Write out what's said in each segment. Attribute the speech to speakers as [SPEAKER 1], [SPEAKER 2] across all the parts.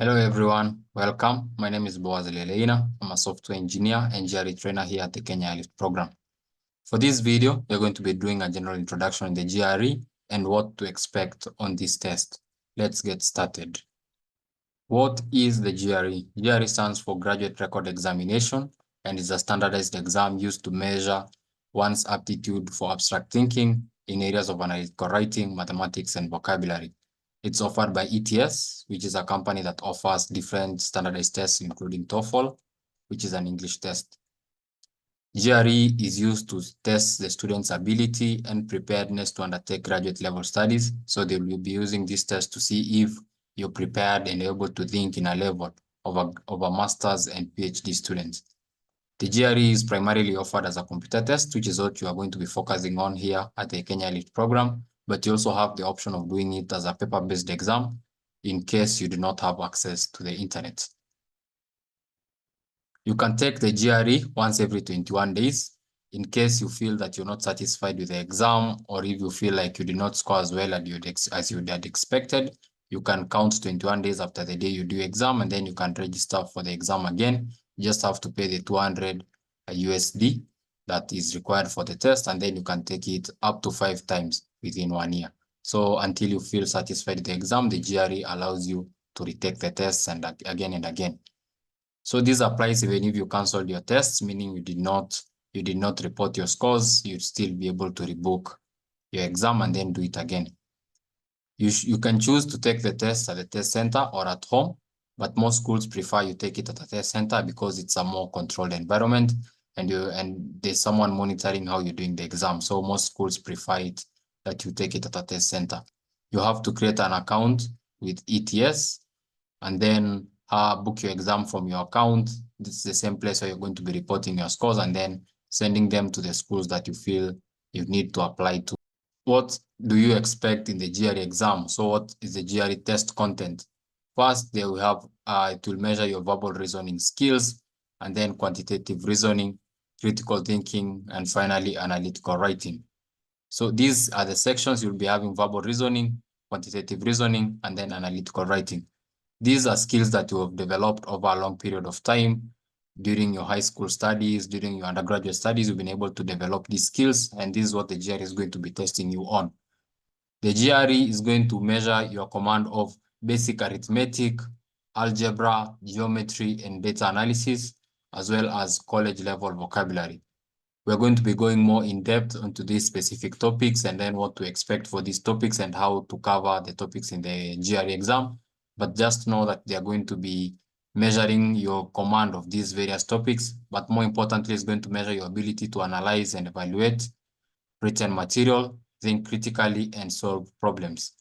[SPEAKER 1] Hello everyone, welcome. My name is Boaz Leleina. I'm a software engineer and GRE trainer here at the Kenya Elite program. For this video, we're going to be doing a general introduction in the GRE and what to expect on this test. Let's get started. What is the GRE? GRE stands for Graduate Record Examination and is a standardized exam used to measure one's aptitude for abstract thinking in areas of analytical writing, mathematics, and vocabulary. It's offered by ETS, which is a company that offers different standardized tests, including TOEFL, which is an English test. GRE is used to test the student's ability and preparedness to undertake graduate level studies. So they will be using this test to see if you're prepared and able to think in a level of a master's and PhD students. The GRE is primarily offered as a computer test, which is what you are going to be focusing on here at the Kenya Elite program, but you also have the option of doing it as a paper-based exam in case you do not have access to the internet. You can take the GRE once every 21 days in case you feel that you're not satisfied with the exam, or if you feel like you did not score as well as you had expected. You can count 21 days after the day you do exam, and then you can register for the exam again. You just have to pay the 200 USD that is required for the test, and then you can take it up to 5 times within 1 year. So until you feel satisfied with the exam, the GRE allows you to retake the tests and again and again. So this applies even if you canceled your tests, meaning you did not report your scores, you'd still be able to rebook your exam and then do it again. You can choose to take the test at the test center or at home, but most schools prefer you take it at a test center because it's a more controlled environment and there's someone monitoring how you're doing the exam. So most schools prefer it that you take it at a test center. You have to create an account with ETS and then book your exam from your account. This is the same place where you're going to be reporting your scores and then sending them to the schools that you feel you need to apply to. What do you expect in the GRE exam? So what is the GRE test content? First, they will have, it will measure your verbal reasoning skills, and then quantitative reasoning, critical thinking, and finally analytical writing. So these are the sections you'll be having: verbal reasoning, quantitative reasoning, and then analytical writing. These are skills that you have developed over a long period of time. During your high school studies, during your undergraduate studies, you've been able to develop these skills, and this is what the GRE is going to be testing you on. The GRE is going to measure your command of basic arithmetic, algebra, geometry, and data analysis, as well as college level vocabulary. We're going to be going more in depth into these specific topics and then what to expect for these topics and how to cover the topics in the GRE exam. But just know that they are going to be measuring your command of these various topics, but more importantly, it's going to measure your ability to analyze and evaluate written material, think critically, and solve problems.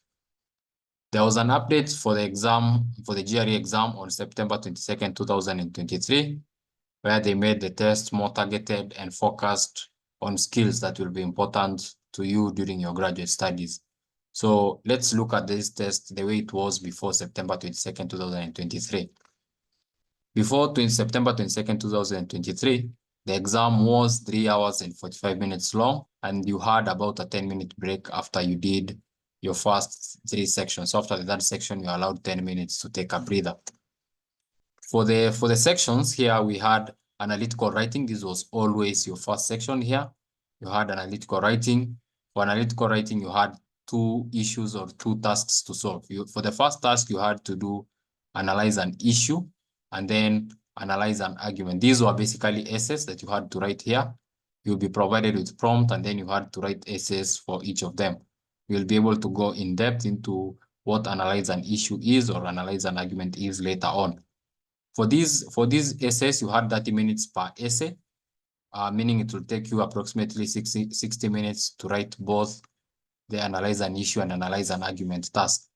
[SPEAKER 1] There was an update for the exam, for the GRE exam on September 22nd, 2023, where they made the test more targeted and focused on skills that will be important to you during your graduate studies. So let's look at this test the way it was before September 22nd, 2023. Before September 22nd, 2023, the exam was 3 hours and 45 minutes long, and you had about a 10-minute break after you did your first 3 sections. So after the third section, you're allowed 10 minutes to take a breather. For the sections here, we had analytical writing. This was always your first section here. You had analytical writing. For analytical writing, you had 2 issues or 2 tasks to solve. For the first task, you had to analyze an issue and then analyze an argument. These were basically essays that you had to write here. You'll be provided with prompt and then you had to write essays for each of them. You'll be able to go in depth into what analyze an issue is or analyze an argument is later on. For these essays, you had 30 minutes per essay, meaning it will take you approximately 60 minutes to write both the analyze an issue and analyze an argument task.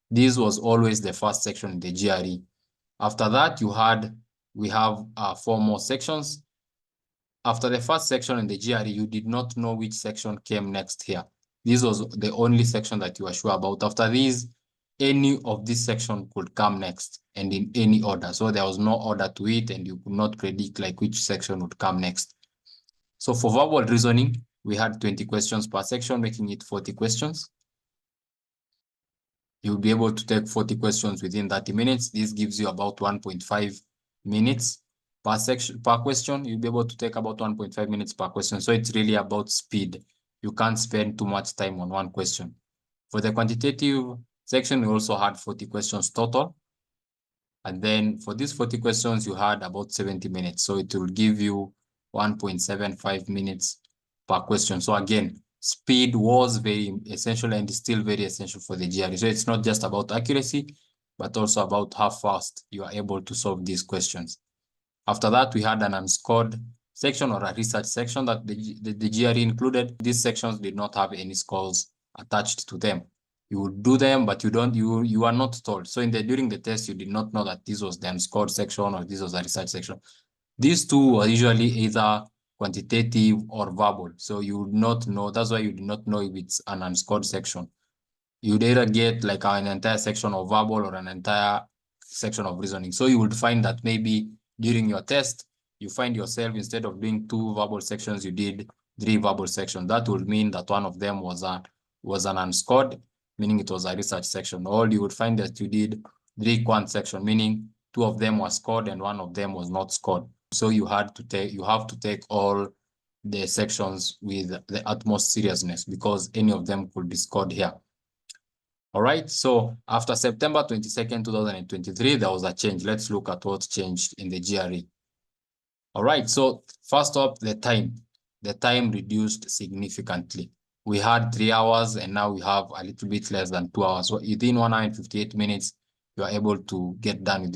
[SPEAKER 1] This was always the first section in the GRE. After that, we have 4 more sections. After the first section in the GRE, you did not know which section came next here. This was the only section that you were sure about. After these, any of this section could come next and in any order. So there was no order to it and you could not predict like which section would come next. So for verbal reasoning, we had 20 questions per section, making it 40 questions. You'll be able to take 40 questions within 30 minutes. This gives you about 1.5 minutes per section, per question. You'll be able to take about 1.5 minutes per question. So it's really about speed. You can't spend too much time on one question. For the quantitative section, we also had 40 questions total. And then for these 40 questions, you had about 70 minutes. So it will give you 1.75 minutes per question. So again, speed was very essential and is still very essential for the GRE. So it's not just about accuracy, but also about how fast you are able to solve these questions. After that, we had an unscored section or a research section that the GRE included. These sections did not have any scores attached to them. You would do them, but you are not told. So during the test, you did not know that this was the unscored section or this was a research section. These two are usually either quantitative or verbal. So you would not know. That's why you do not know if it's an unscored section. You'd either get like an entire section of verbal or an entire section of reasoning. So you would find that maybe during your test, you find yourself, instead of doing 2 verbal sections, you did 3 verbal sections. That would mean that one of them was an unscored, meaning it was a research section. Or you would find that you did 3 quant section, meaning 2 of them were scored and 1 of them was not scored. So you have to take all the sections with the utmost seriousness, because any of them could be scored here. All right, so after September 22nd, 2023, there was a change. Let's look at what changed in the GRE. All right, so first up, the time. The time reduced significantly. We had 3 hours and now we have a little bit less than 2 hours. So within 1 hour and 58 minutes, you are able to get done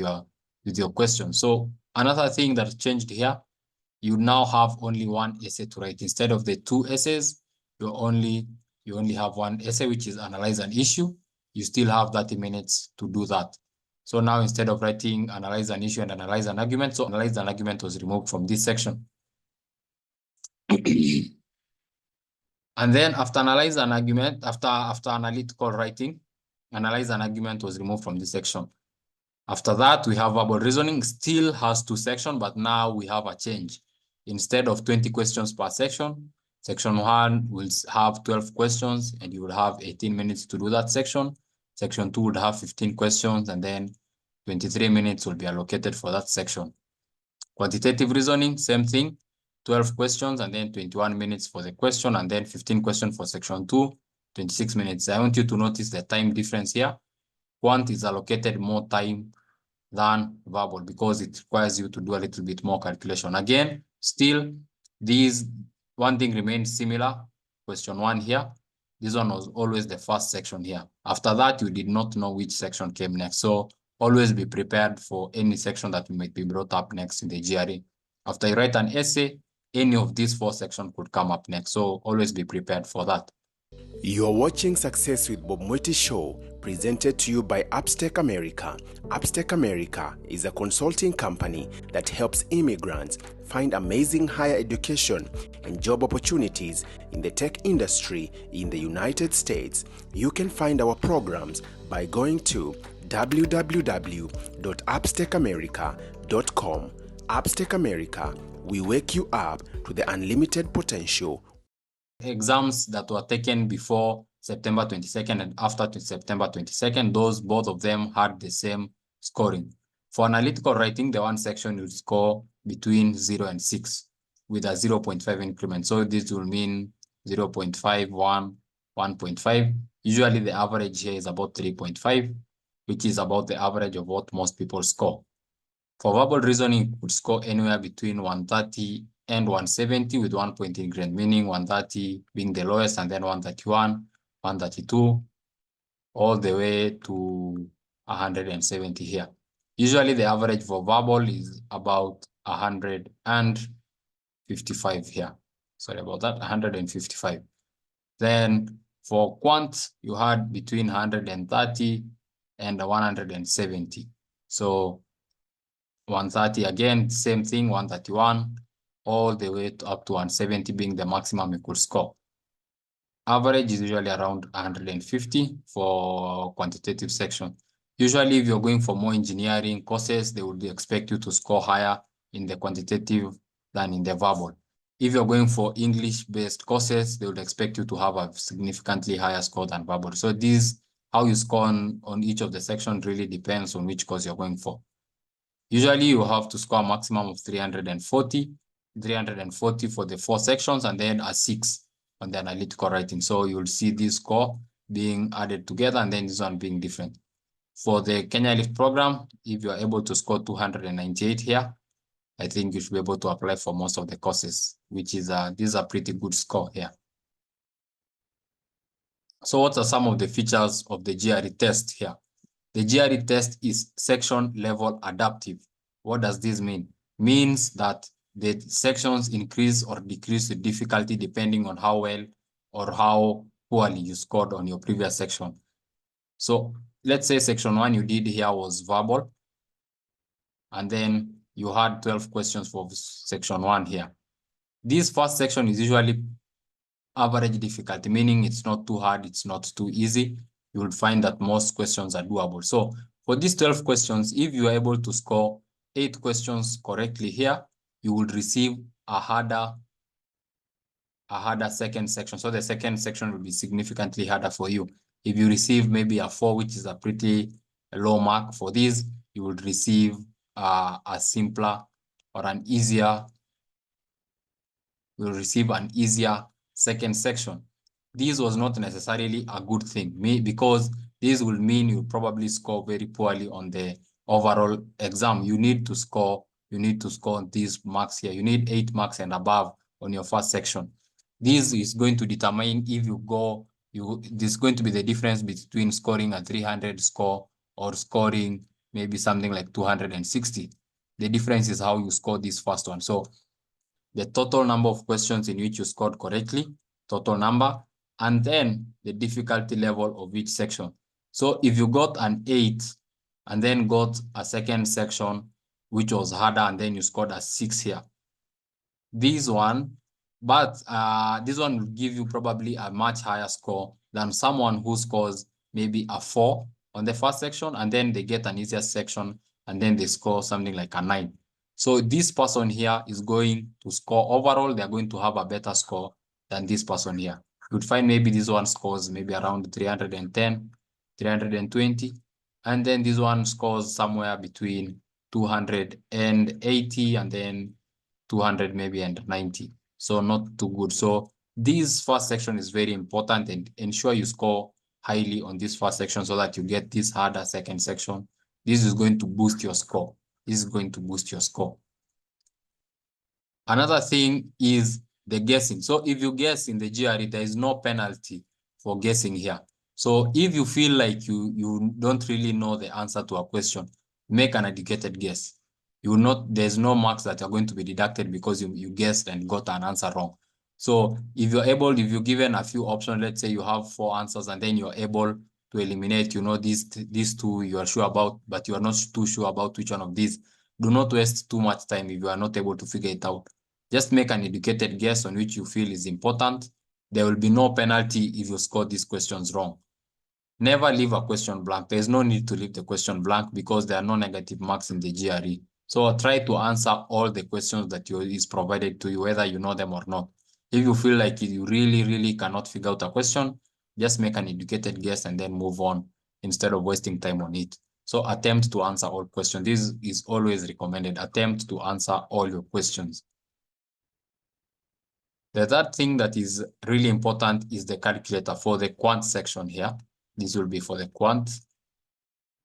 [SPEAKER 1] with your question. So another thing that changed here, you now have only 1 essay to write. Instead of the 2 essays, you only have 1 essay, which is analyze an issue. You still have 30 minutes to do that. So now, instead of writing analyze an issue and analyze an argument, so analyze an argument was removed from this section. And then after analyze an argument, after analytical writing, analyze an argument was removed from this section. After that, we have verbal reasoning, still has 2 sections, but now we have a change. Instead of 20 questions per section, section 1 will have 12 questions and you will have 18 minutes to do that section. Section 2 would have 15 questions and then 23 minutes will be allocated for that section. Quantitative reasoning, same thing, 12 questions and then 21 minutes for the question and then 15 questions for section 2, 26 minutes. I want you to notice the time difference here. Quant is allocated more time than verbal because it requires you to do a little bit more calculation. Again, still, one thing remains similar. Question 1 here. This one was always the first section here. After that, you did not know which section came next. So always be prepared for any section that might be brought up next in the GRE. After you write an essay, any of these 4 sections could come up next. So always be prepared for that.
[SPEAKER 2] You're watching Success with Bob Mwiti Show, presented to you by Upstake America. Upstake America is a consulting company that helps immigrants find amazing higher education and job opportunities in the tech industry in the United States. You can find our programs by going to www.upstakeamerica.com. Upstake America, we wake you up to the unlimited potential.
[SPEAKER 1] Exams that were taken before September 22nd and after September 22nd, both of them had the same scoring. For analytical writing, the one section will score between 0 and 6 with a 0.5 increment. So this will mean 0.5, 1, 1.5. Usually the average here is about 3.5, which is about the average of what most people score. For verbal reasoning, you could score anywhere between 130 and 170 with 1 point increment, meaning 130 being the lowest and then 131, 132, all the way to 170 here. Usually the average for verbal is about 155 here. Sorry about that, 155. Then for quant, you had between 130 and 170. So 130 again, same thing, 131, all the way up to 170 being the maximum you could score. Average is usually around 150 for quantitative section. Usually, if you're going for more engineering courses, they would expect you to score higher in the quantitative than in the verbal. If you're going for English-based courses, they would expect you to have a significantly higher score than verbal. So how you score on each of the sections really depends on which course you're going for. Usually you have to score a maximum of 340 for the 4 sections, and then a 6 on the analytical writing. So you'll see this score being added together and then this one being different. For the Kenya Lift program, if you're able to score 298 here, I think you should be able to apply for most of the courses, which is this is a pretty good score here. So what are some of the features of the GRE test here? The GRE test is section level adaptive. What does this mean? Means that the sections increase or decrease the difficulty depending on how well or how poorly you scored on your previous section. So let's say section 1 you did here was verbal, and then you had 12 questions for section 1 here. This first section is usually average difficulty, meaning it's not too hard, it's not too easy. You will find that most questions are doable. So for these 12 questions, if you are able to score 8 questions correctly here, you will receive a harder second section. So the second section will be significantly harder for you. If you receive maybe a 4, which is a pretty low mark for this, you will receive a simpler or an easier, you'll receive an easier second section. This was not necessarily a good thing, because this will mean you probably score very poorly on the overall exam. You need to score these marks here. You need 8 marks and above on your first section. This is going to determine if you go, this is going to be the difference between scoring a 300 score or scoring maybe something like 260. The difference is how you score this first one. So the total number of questions in which you scored correctly, total number, and then the difficulty level of each section. So if you got an 8 and then got a second section which was harder and then you scored a 6 here, this one will give you probably a much higher score than someone who scores maybe a 4 on the first section and then they get an easier section and then they score something like a 9. So this person here is going to score overall, they're going to have a better score than this person here. You'd find maybe this one scores maybe around 310, 320, and then this one scores somewhere between 280 and then 200 maybe and 90. So not too good. So this first section is very important, and ensure you score highly on this first section so that you get this harder second section. This is going to boost your score. This is going to boost your score. Another thing is the guessing. So if you guess in the GRE, there is no penalty for guessing here. So if you feel like you don't really know the answer to a question, make an educated guess. There's no marks that are going to be deducted because you guessed and got an answer wrong. So if you're given a few options, let's say you have 4 answers and then you're able to eliminate, these 2 you are sure about, but you are not too sure about which one of these. Do not waste too much time if you are not able to figure it out. Just make an educated guess on which you feel is important. There will be no penalty if you score these questions wrong. Never leave a question blank. There's no need to leave the question blank because there are no negative marks in the GRE. So try to answer all the questions that is provided to you, whether you know them or not. If you feel like you really, really cannot figure out a question, just make an educated guess and then move on instead of wasting time on it. So attempt to answer all questions. This is always recommended. Attempt to answer all your questions. The third thing that is really important is the calculator for the quant section here. This will be for the quant.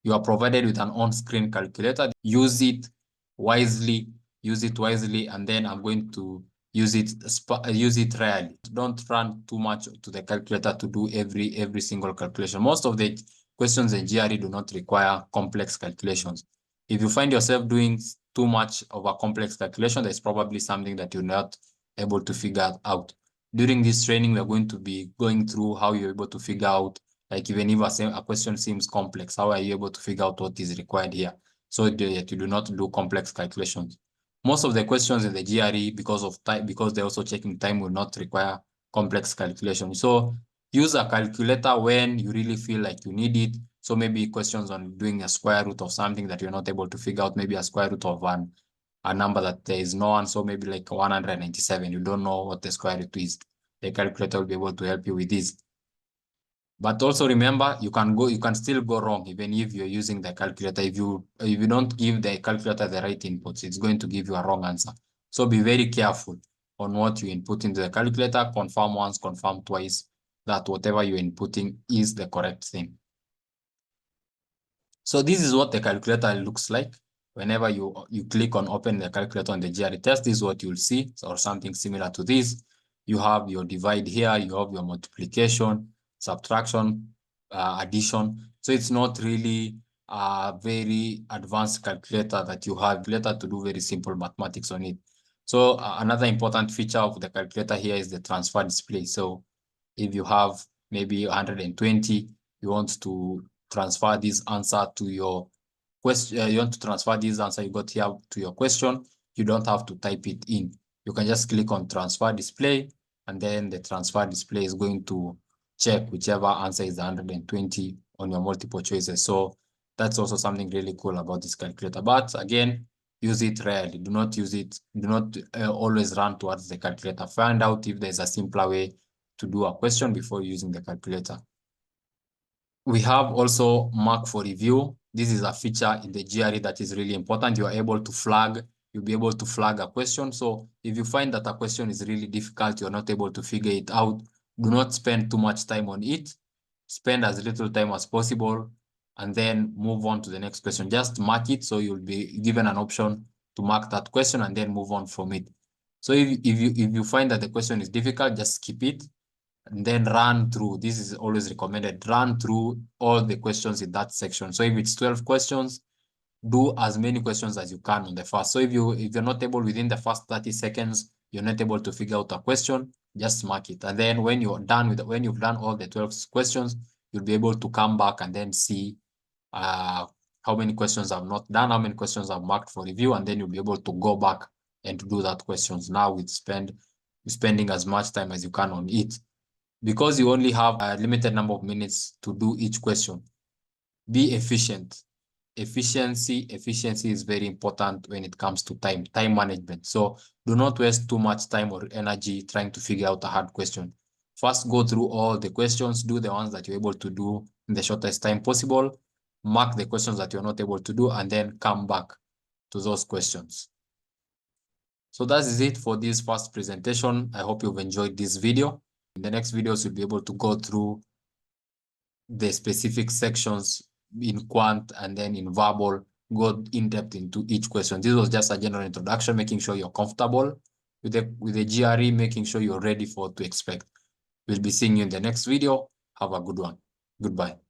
[SPEAKER 1] You are provided with an on-screen calculator. Use it wisely, and then I'm going to use it rarely. Don't run too much to the calculator to do every single calculation. Most of the questions in GRE do not require complex calculations. If you find yourself doing too much of a complex calculation, there's probably something that you're not able to figure out. During this training, we're going to be going through how you're able to figure out, like even if a question seems complex, how are you able to figure out what is required here so that you do not do complex calculations. Most of the questions in the GRE, because of time, because they're also checking time, will not require complex calculation. So use a calculator when you really feel like you need it. So maybe questions on doing a square root of something that you're not able to figure out, maybe a square root of a number that there is no one, so maybe like 197, you don't know what the square root is. The calculator will be able to help you with this. But also remember, you can still go wrong even if you're using the calculator. If you don't give the calculator the right inputs, it's going to give you a wrong answer. So be very careful on what you input into the calculator. Confirm once, confirm twice that whatever you're inputting is the correct thing. So this is what the calculator looks like. Whenever you click on open the calculator on the GRE test, this is what you'll see, or something similar to this. You have your divide here, you have your multiplication, subtraction, addition. So it's not really a very advanced calculator that you have later to do very simple mathematics on it. So another important feature of the calculator here is the transfer display. So if you have maybe 120, you want to transfer this answer to your question, you want to transfer this answer you got here to your question, you don't have to type it in. You can just click on transfer display, and then the transfer display is going to check whichever answer is 120 on your multiple choices. So that's also something really cool about this calculator. But again, use it rarely. Do not use it. Do not always run towards the calculator. Find out if there's a simpler way to do a question before using the calculator. We have also mark for review. This is a feature in the GRE that is really important. You are able to flag, you'll be able to flag a question. So if you find that a question is really difficult, you're not able to figure it out, do not spend too much time on it. Spend as little time as possible and then move on to the next question. Just mark it, so you'll be given an option to mark that question and then move on from it. So if you find that the question is difficult, just skip it and then run through. This is always recommended. Run through all the questions in that section. So if it's 12 questions, do as many questions as you can on the first. So if you're not able within the first 30 seconds, you're not able to figure out a question, just mark it. And then when you're done with when you've done all the 12 questions, you'll be able to come back and then see how many questions I've not done, how many questions I've marked for review, and then you'll be able to go back and to do that questions. Now with spending as much time as you can on it. Because you only have a limited number of minutes to do each question, be efficient. Efficiency is very important when it comes to time management. So do not waste too much time or energy trying to figure out a hard question. First, go through all the questions, do the ones that you're able to do in the shortest time possible, mark the questions that you're not able to do, and then come back to those questions. So that is it for this first presentation. I hope you've enjoyed this video. In the next videos, you'll be able to go through the specific sections in quant and then in verbal, go in depth into each question. This was just a general introduction, making sure you're comfortable with the GRE, making sure you're ready for what to expect. We'll be seeing you in the next video. Have a good one. Goodbye.